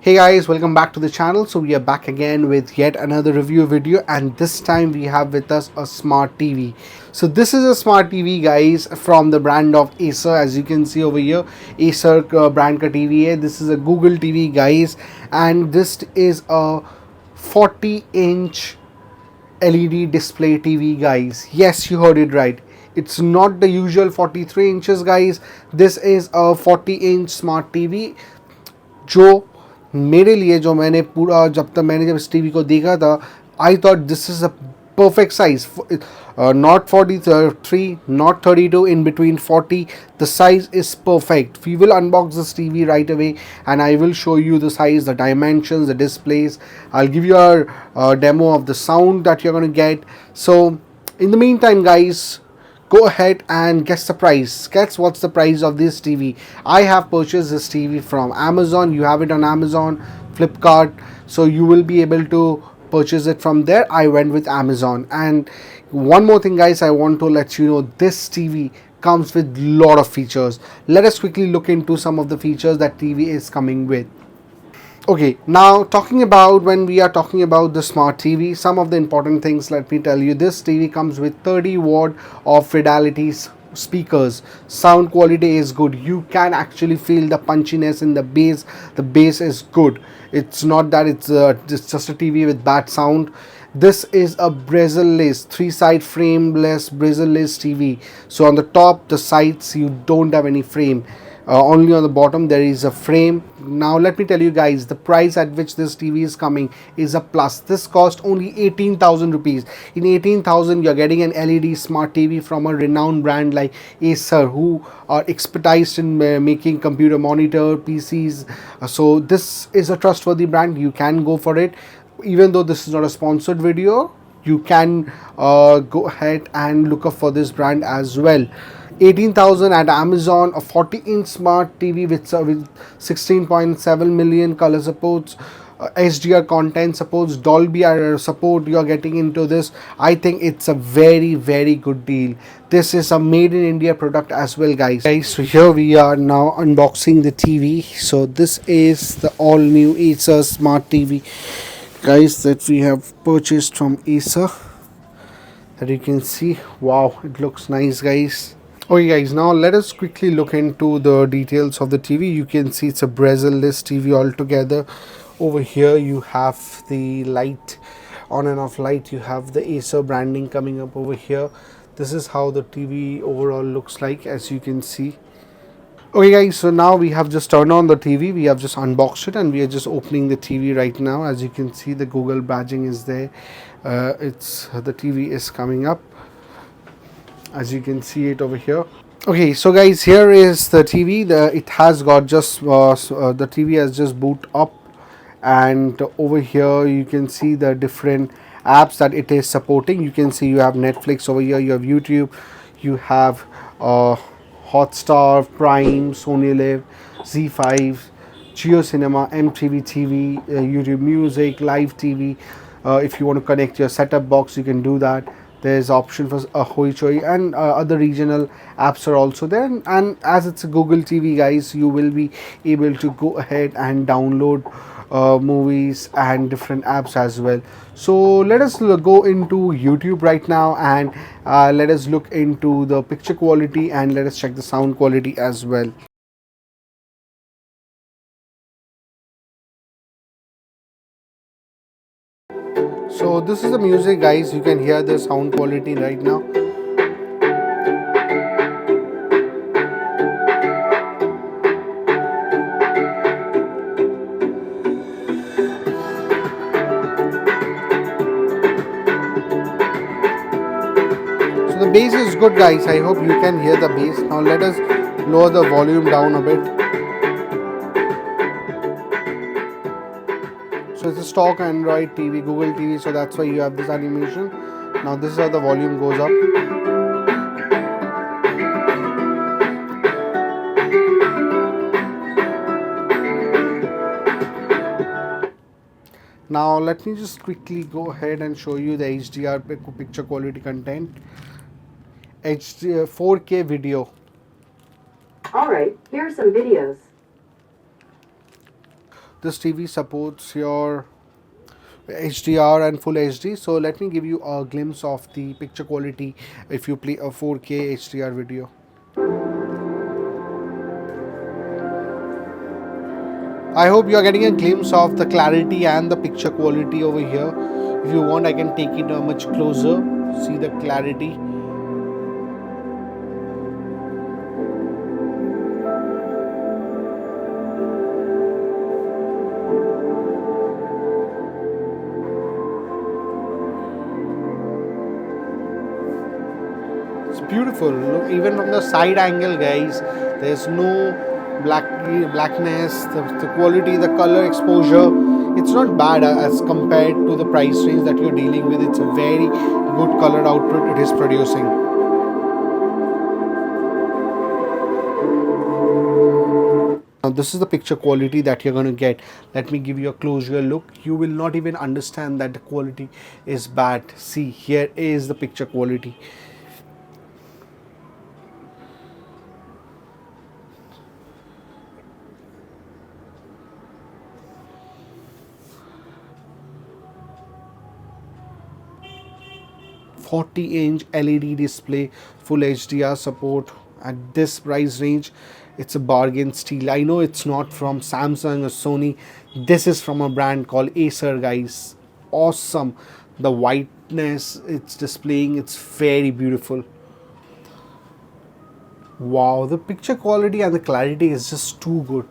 Hey guys, welcome back to the channel. So we are back again with yet another review video, and this time we have with us a smart TV. So this is a smart TV guys from the brand of Acer. As you can see over here, Acer brand ka TV hai. This is a Google TV guys, and this is a 40-inch LED display TV guys. Yes, you heard it right. It's not the usual 43 inches guys. This is a 40-inch smart TV जो मेरे लिए जो मैंने पूरा जब इस TV को देखा था, I thought this is a perfect size, not 43, not 32, in between 40. The size is perfect. We will unbox this TV right away and I will show you the size, the dimensions, the displays. I'll give you a demo of the sound that you're going to get. So in the meantime guys, go ahead and guess the price. Guess what's the price of this TV. I have purchased this TV from Amazon. You have it on Amazon, Flipkart, so you will be able to purchase it from there. I went with Amazon. And one more thing guys, I want to let you know, this TV comes with lot of features. Let us quickly look into some of the features that TV is coming with. Okay, now when we are talking about the smart TV, some of the important things, let me tell you. This TV comes with 30 watt of fidelity speakers. Sound quality is good. You can actually feel the punchiness in the bass. The bass is good. It's not that it's just a TV with bad sound. This is a bezel-less, three-side frameless bezel-less TV. So on the top, the sides, you don't have any frame. Only on the bottom there is a frame. Now let me tell you guys, the price at which this TV is coming is a plus. This cost only 18,000 rupees. In 18,000 you're getting an LED smart TV from a renowned brand like Acer, who are expertised in making computer monitor PCs. So this is a trustworthy brand. You can go for it. Even though this is not a sponsored video, you can go ahead and look up for this brand as well. 18,000 at Amazon, a 40-inch smart TV with 16.7 million color supports, HDR content supports, Dolby support. You're getting into this. I think it's a very very good deal. This is a made in India product as well guys. So here we are now unboxing the TV. So this is the all new Acer smart TV guys that we have purchased from Acer. That you can see, wow, it looks nice guys. Okay guys, now let us quickly look into the details of the TV. You can see it's a bezel-less TV altogether. Over here you have the light, on and off light. You have the Acer branding coming up over here. This is how the TV overall looks like, as you can see. Okay guys, so now we have just turned on the TV. We have just unboxed it and we are just opening the TV right now. As you can see, the Google badging is there. The TV is coming up, as you can see it over here. Okay, so guys, here is the TV. It has got just the TV has just boot up, and over here you can see the different apps that it is supporting. You can see you have Netflix over here, you have YouTube, you have Hotstar, Prime, Sony Live, Z5, Geo Cinema, MTV TV, YouTube Music, Live TV. If you want to connect your setup box, you can do that. There's option for Hoichoi, and other regional apps are also there. And as it's a Google TV guys, you will be able to go ahead and download movies and different apps as well. So let us go into YouTube right now, and let us look into the picture quality, and let us check the sound quality as well. So this is the music guys. You can hear the sound quality right now. So the bass is good guys. I hope you can hear the bass. Now let us lower the volume down a bit. So it's a stock Android TV, Google TV, so that's why you have this animation. Now this is how the volume goes up. Now let me just quickly go ahead and show you the HDR picture quality content. HD 4K video. Alright, here are some videos. This TV supports your HDR and full HD. So let me give you a glimpse of the picture quality if you play a 4K HDR video. I hope you are getting a glimpse of the clarity and the picture quality over here. If you want, I can take it much closer. See the clarity. It's beautiful. Look, even from the side angle, guys, there's no blackness. The quality, the color exposure, it's not bad as compared to the price range that you're dealing with. It's a very good color output it is producing. Now this is the picture quality that you're going to get. Let me give you a closer look. You will not even understand that the quality is bad. See, here is the picture quality. 40-inch LED display, full HDR support at this price range. It's a bargain steal. I know it's not from Samsung or Sony. This is from a brand called Acer, guys. Awesome. The whiteness it's displaying, it's very beautiful. Wow, the picture quality and the clarity is just too good.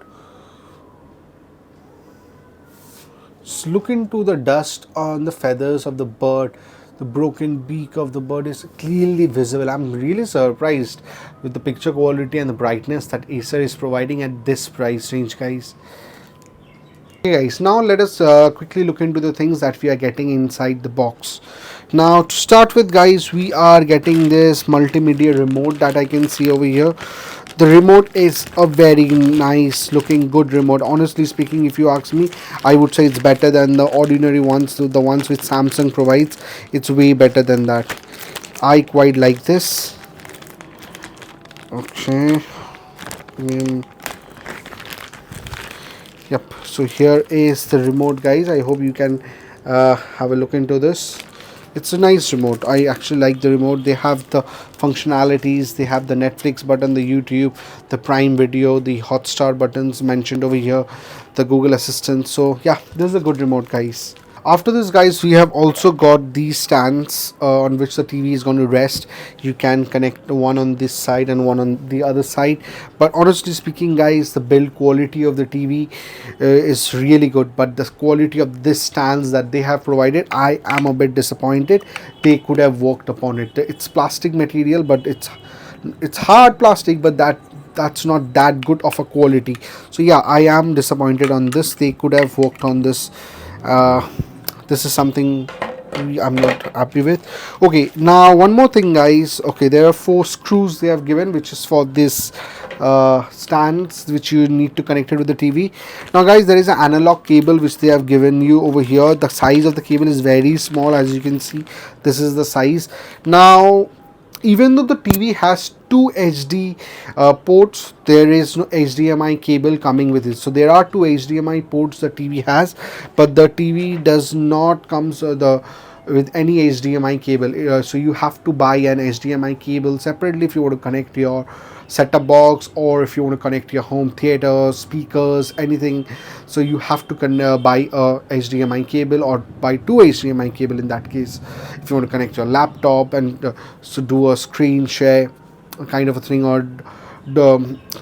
Just look into the dust on the feathers of the bird. The broken beak of the bird is clearly visible. I'm really surprised with the picture quality and the brightness that Acer is providing at this price range, guys. Okay guys, now let us quickly look into the things that we are getting inside the box. Now to start with, guys, we are getting this multimedia remote that I can see over here. The remote is a very nice looking good remote. Honestly speaking, if you ask me, I would say it's better than the ordinary ones, the ones which Samsung provides. It's way better than that. I quite like this. Okay. Yep, so here is the remote, guys. I hope you can have a look into this. It's a nice remote. I actually like the remote. They have the functionalities. They have the Netflix button, the YouTube, the Prime Video, the Hotstar buttons mentioned over here, the Google Assistant. So yeah, this is a good remote, guys. After this, guys, we have also got these stands on which the TV is going to rest. You can connect one on this side and one on the other side. But honestly speaking, guys, the build quality of the TV is really good. But the quality of this stands that they have provided, I am a bit disappointed. They could have worked upon it. It's plastic material, but it's hard plastic, but that's not that good of a quality. So yeah, I am disappointed on this. They could have worked on this. This is something I'm not happy with. Okay, now one more thing, guys. Okay, there are 4 screws they have given, which is for this stands which you need to connect it with the TV. Now, guys, there is an analog cable which they have given you over here. The size of the cable is very small, as you can see. This is the size. Now, even though the TV has 2 HD ports, there is no HDMI cable coming with it. So there are 2 HDMI ports the TV has, but the TV does not comes with any HDMI cable. So you have to buy an HDMI cable separately if you want to connect your set-top box, or if you want to connect your home theater, speakers, anything. So you have to buy a HDMI cable, or buy 2 HDMI cable in that case, if you want to connect your laptop and so do a screen share kind of a thing, or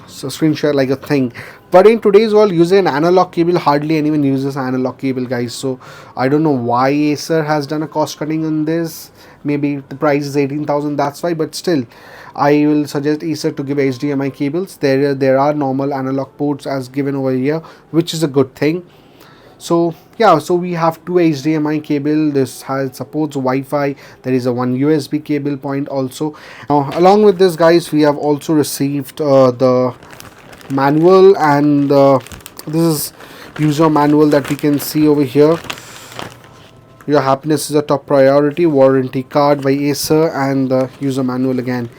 so screen share like a thing. But in today's world, using an analog cable, hardly anyone uses analog cable, guys. So I don't know why Acer has done a cost cutting on this. Maybe the price is 18,000, that's why. But still, I will suggest Acer to give HDMI cables. There are normal analog ports as given over here, which is a good thing. So yeah, so we have 2 HDMI cable. This supports Wi-Fi. There is a 1 USB cable point also. Now along with this, guys, we have also received the manual, and this is user manual that we can see over here. Your happiness is a top priority, warranty card by Acer, and the user manual again.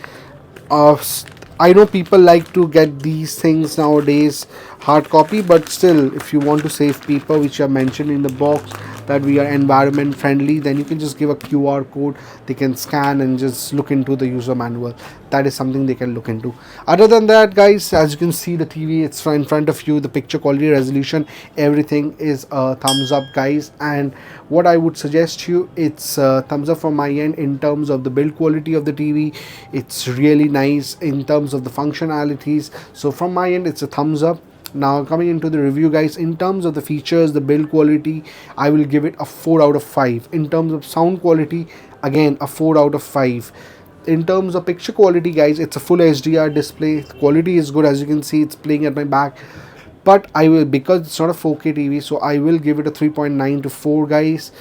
I know people like to get these things nowadays hard copy, but still, if you want to save paper, which are mentioned in the box, that we are environment friendly, then you can just give a QR code. They can scan and just look into the user manual. That is something they can look into. Other than that, guys, as you can see, the TV, it's in front of you. The picture quality, resolution, everything is a thumbs up, guys. And what I would suggest you, it's a thumbs up from my end in terms of the build quality of the TV. It's really nice in terms of the functionalities. So from my end, it's a thumbs up. Now coming into the review, guys, in terms of the features, the build quality, I will give it a 4 out of 5. In terms of sound quality, again a 4 out of 5. In terms of picture quality, guys, it's a full HDR display. The quality is good. As you can see, it's playing at my back. But I will, because it's not a 4K TV, so I will give it a 3.9 to 4, guys.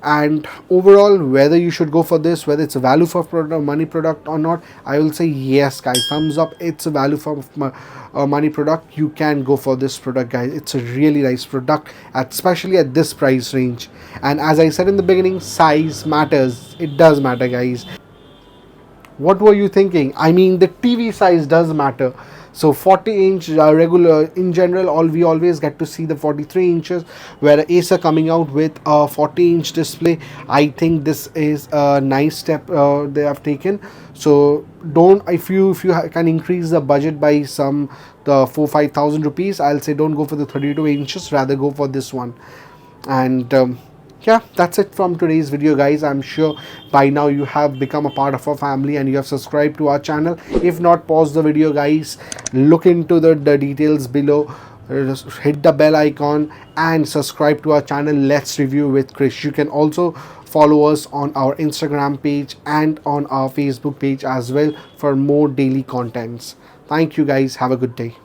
And overall, whether you should go for this, whether it's a value for product, money product or not, I will say yes, guys, thumbs up. It's a value for money product. You can go for this product, guys. It's a really nice product, especially at this price range. And as I said in the beginning, size matters. It does matter, guys. What were you thinking? I mean, the TV size does matter. So 40-inch regular, in general, all we always get to see the 43 inches, where Acer coming out with a 40-inch display. I think this is a nice step they have taken. So don't, if you can increase the budget by some the 4-5,000 rupees, I'll say don't go for the 32 inches, rather go for this one. And yeah, that's it from today's video, guys. I'm sure by now you have become a part of our family and you have subscribed to our channel. If not, pause the video, guys, look into the details below, just hit the bell icon and subscribe to our channel. Let's Review with Krish. You can also follow us on our Instagram page and on our Facebook page as well for more daily contents. Thank you, guys. Have a good day.